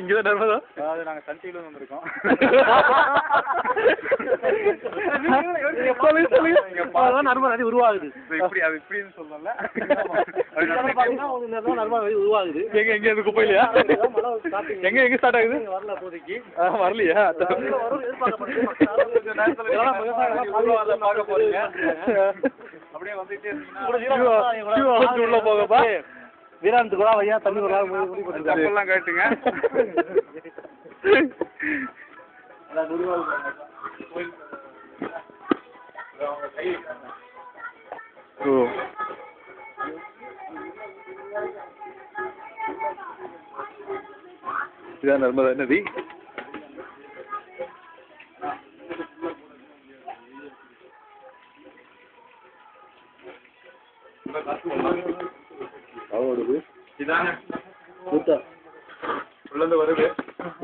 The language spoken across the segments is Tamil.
இங்கதான் நர்மதா. அதாவது நாங்க சன் டிவில வந்திருக்கோம். நர்மதா நதி உருவாகுது. இப்படி அது இப்படின்னு சொல்லல. நர்மதா நதி உருவாகுது. எங்க இருந்து குப்பையிலையா? எங்க ஸ்டார்ட் ஆகுது? வரல அப்போதைக்கு. வரலையா? பார்க்க போறீங்க. அப்படியே வந்துட்டே உள்ள போகப்பா. வீராணத்துக்கு கூட ஐயா தண்ணி ஒரு அப்பெல்லாம் கேட்டுங்க. இதான் நர்மதா நதி. இதாங்க உள்ளது வருது.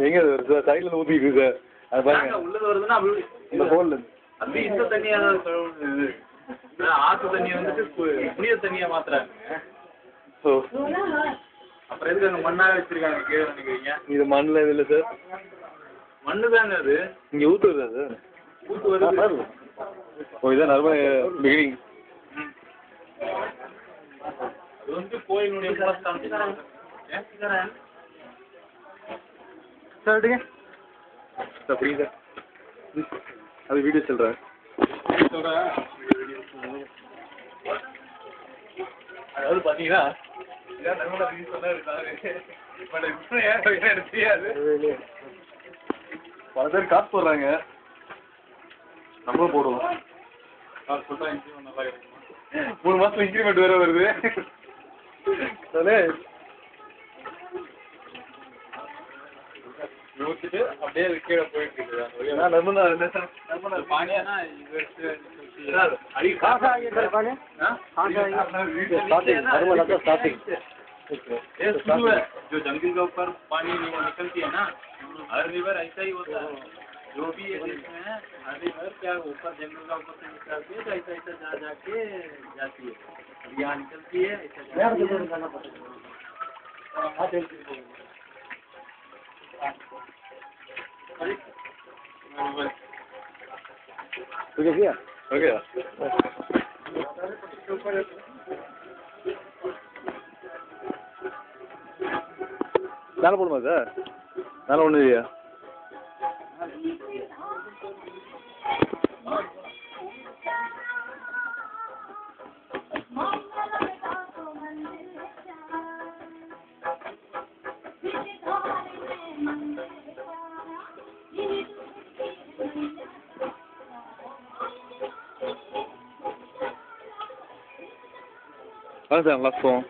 எங்க வருது சார்? சைட்ல ஊத்திட்டு சார். அது பாருங்க உள்ளது வருதுன்னா அப்படி இந்த போல்ல அப்படி இந்த தண்ணியா ஆத்து தண்ணியை வந்துட்டு புனித தண்ணியா மாத்துறாங்க. அப்புறம் எதுக்கு அங்க மண்ணாவே வச்சிருக்காங்க கீழே நினைக்கிறீங்க? இது மண்ணில் இது இல்லை சார். மண்ணு தாங்க அது. இங்கே ஊற்று வருதா சார்? ஊத்து வருது. ஓ இதான் நர்மதா பிகினிங். அது வந்து கோயிலுடைய மூலஸ்தானம் சார் விடுங்க சார். புரியுது சார். அது வீடியோ சொல்கிறேன். அதாவது பார்த்தீங்கன்னா இதான் நர்மதா பீச் சொன்னாரு. பட் தெரியாது. பல பேர் காசு போடுறாங்க, நம்மளும் போடுவோம். காசு போட்டா இன்க்ரிமெண்ட் நல்லா கிடைக்குமா? 3 மாசத்துல இன்க்ரிமெண்ட் வேற வருது. யோசிச்சுட்டு அப்படியே கீழே போயிட்டு இருக்குது. நர்மதா பானியானா जो जंगल के ऊपर पानी निकलती है ना, हर रिवर ऐसा ही होता है. जो भी ये देश में है हर रिवर क्या ऊपर जंगल का ऊपर से निकलती है तो ऐसा ऐसा जा जाके जाती है. यहाँ निकलती है ஓகே. மேலே போடுமா சார்? மேலே ஒன்றும் இல்லையா? வாங்க சார் நல்லா போவோம்.